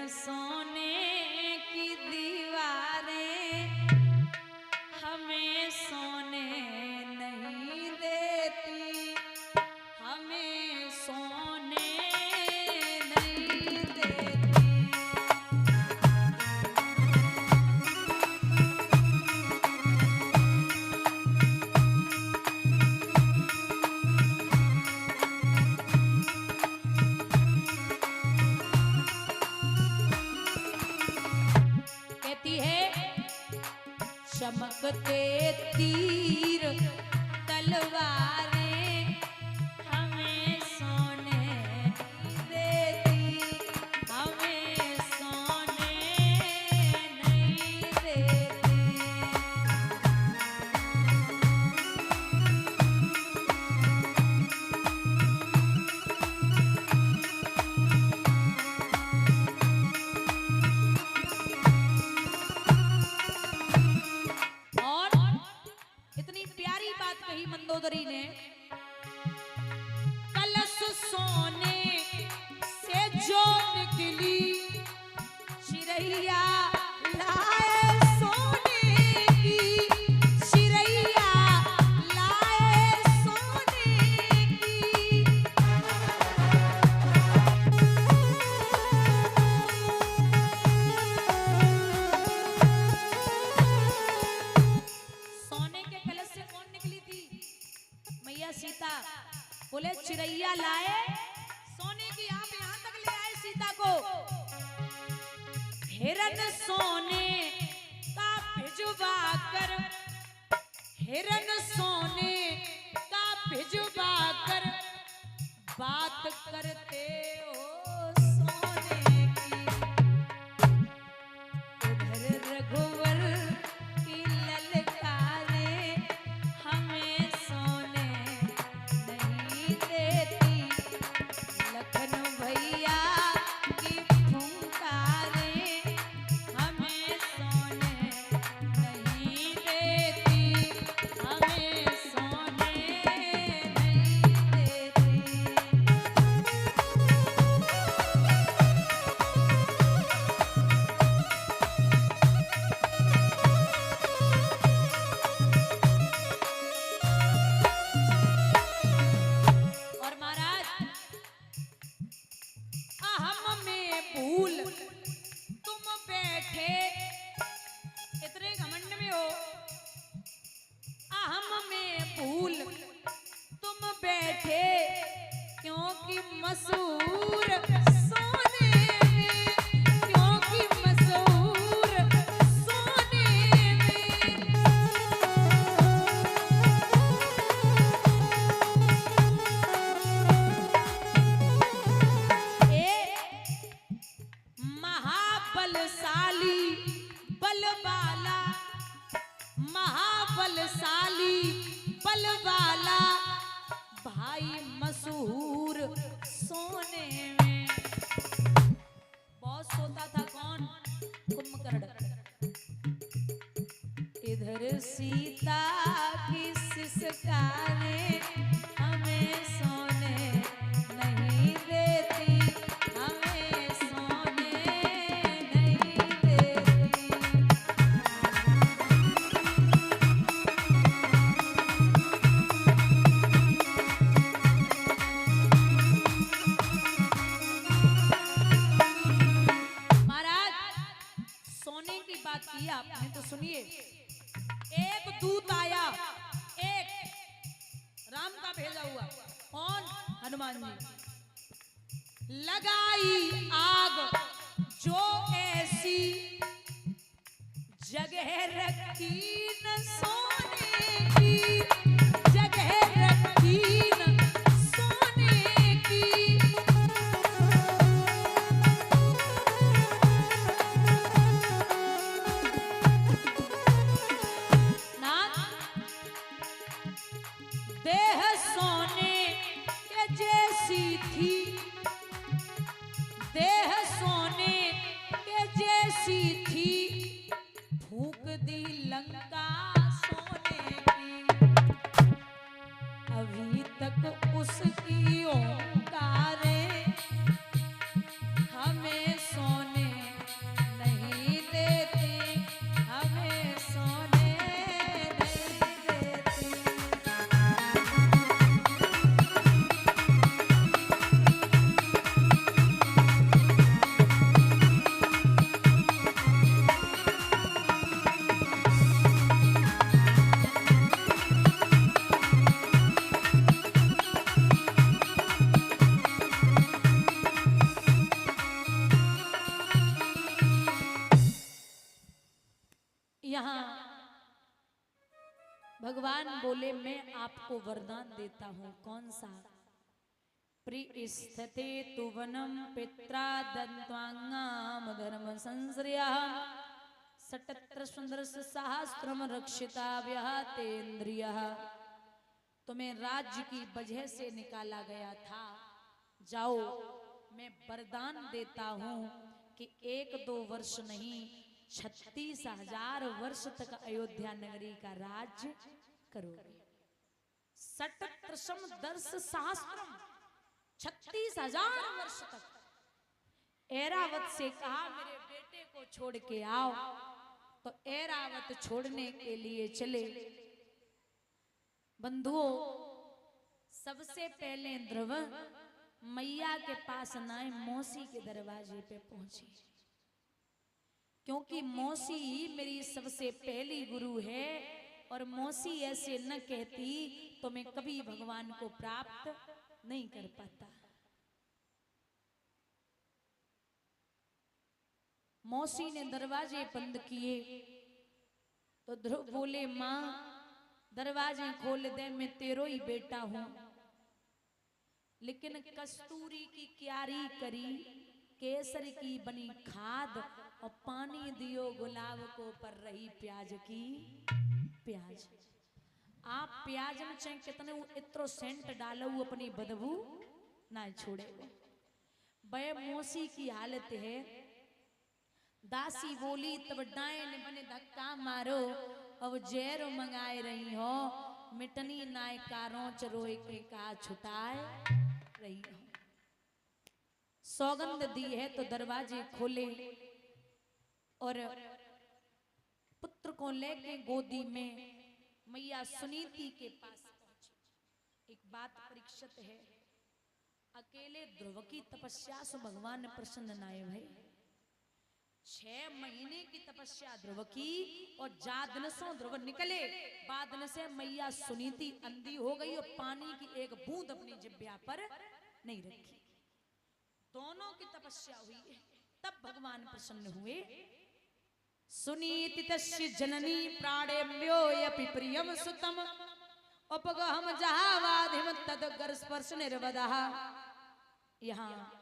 सोने की दीवारें हमें सोने नहीं देती, हमें सोने नहीं देती। कहती है चमकते तीर तलवारें हमें सोने नहीं देती, हमें सोने नहीं देती। कही मंदोदरी ने, कलश सोने से जो निकली चिरैया लाए सोने की, चिरैया लाए सोने की। सोने के कलश से कौन निकली थी? मैया सीता। बोले चिरैया लाए सोने की, आप यहां तक ले आए सीता को। हिरन सोने का भिजवा कर, हिरन सोने का भिजवा कर बात करते हो सोने की। उधर रघुवर की ललकारे हमें सोने नहीं देती, लखन भैया की फुंकारे हमें सोने नहीं देती, हमें सोने नहीं देती। मशहूर सोने में, क्योंकि मशहूर सोने में। महाबलशाली बलवाला, महाबलशाली बलवाला भाई मशहूर सोने में। बहुत सोता था कौन? कुंभकर्ण। इधर सीता की सिसकारे हमें सोने नहीं देती, हमें सोने नहीं देती। बात की आपने तो सुनिए। एक दूत आया, एक राम का भेजा हुआ। कौन? हनुमान जी। लगाई आग जो ऐसी जगह रखी न सोने की, जगह रखी न सोने की। देह सोने के जैसी थी, देह सोने यहाँ भगवान बोले मैं आपको वरदान देता हूं। कौन सा? प्रिस्थिते तु वनम पित्रा दन्त्वांगाम धर्म संश्रया सटत्र सुंदर सहस्त्रम रक्षिता व्यातेन्द्रियः। तुम्हें राज्य की वजह से निकाला गया था, जाओ मैं वरदान देता हूं कि 1-2 वर्ष नहीं 36,000 वर्ष तक अयोध्या नगरी का राज्य करोगे। सटत्रसम दर्श शास्त्रम 36,000 वर्ष तक। ऐरावत से कहा मेरे बेटे को छोड़ के आओ, तो ऐरावत छोड़ने के लिए चले। बंधुओं, सबसे पहले ध्रुव मैया के पास नाए मौसी के दरवाजे पे पहुंचे, क्योंकि मौसी मेरी सबसे पहली गुरु है और मौसी ऐसे न कहती तो मैं कभी भगवान को प्राप्त नहीं कर पाता। मौसी ने दरवाजे बंद किए तो ध्रुव बोले मां दरवाजे खोल दे, मैं तेरो ही बेटा हूं। लेकिन कस्तूरी की क्यारी करी, केसर की बनी खाद और पानी दियो गुलाब को पर रही प्याज की प्याज। आप प्याज में चाहे कितने इत्रो सेंट डालो अपनी बदबू ना छोड़े। बे मौसी की हालत है। दासी बोली तब डायन बने धक्का मारो, अब जहर मंगाए रही हो, मिटनी नाय कारों चरोए के का छुटाए रही हो। सौगंध दी है तो दरवाजे खोले और पुत्र को लेके गोदी में मैया सुनीति के पास पहुंची। एक बात परीक्षित है, अकेले ध्रुव की तपस्या से भगवान प्रसन्न नाय भई। 6 महीने की तपस्या ध्रुव की और जादन से ध्रुव निकले, बादन से मैया सुनीति अंधी हो गई और पानी की एक बूंद अपनी जिह्वा पर नहीं रखी। दोनों की तपस्या हुई है, तब भगवान प्रसन्न हुए। सुनीति तस्य जननी प्राणेम्योऽपि प्रियम सुतम उपगहम जहावाधिम तद्गर स्पर्श निर्वदः। यहाँ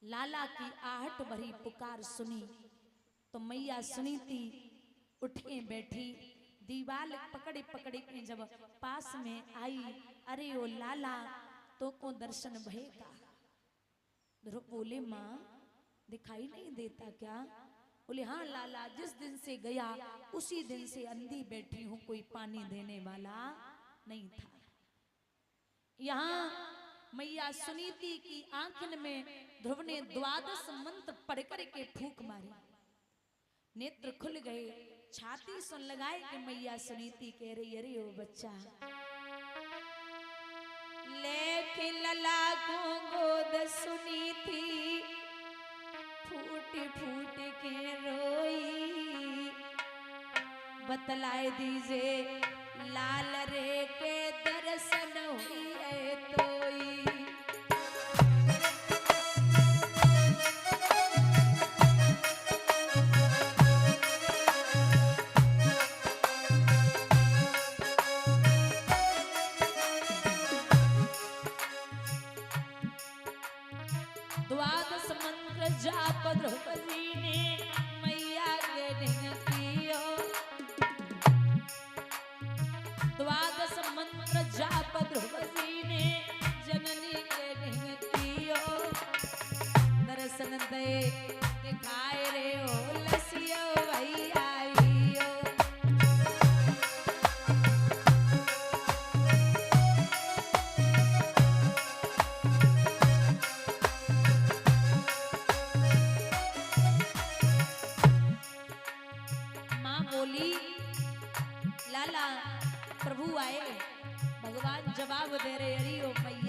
लाला की आहट भरी पुकार सुनी तो मैया सुनीति उठे बैठी, दीवाल पकड़े पकड़े के जब पास में आई, अरे ओ लाला तो को दर्शन भयेगा। ध्रुव बोले माँ दिखाई नहीं देता क्या? बोले हाँ लाला, जिस दिन से गया उसी दिन से अंधी बैठी हूं, कोई पानी देने वाला नहीं था। यहाँ मैया सुनीति की आंखन में ध्रुव ने 12 मंत्र पढ़ कर के फूंक मारी, नेत्र खुल गए, छाती सुन लगाए कि मैया सुनीति कह रही अरे ओ बच्चा लेके लला को गोद सुनीति फूट फूट के रोई, बतलाए दीजिए लाल रे के दर्शन हुई है तोई। द्वादश मंत्र जाप द्रौपदी ने मैया के ढंग कियो, द्वादश मंत्र जाप द्रौपदी ने जननी के ढंग कियो। दर्शन दे दिखाए रे ओ लसियो भैया आइयो। लाला प्रभु आए, भगवान जवाब दे रहे अरे ओ मैया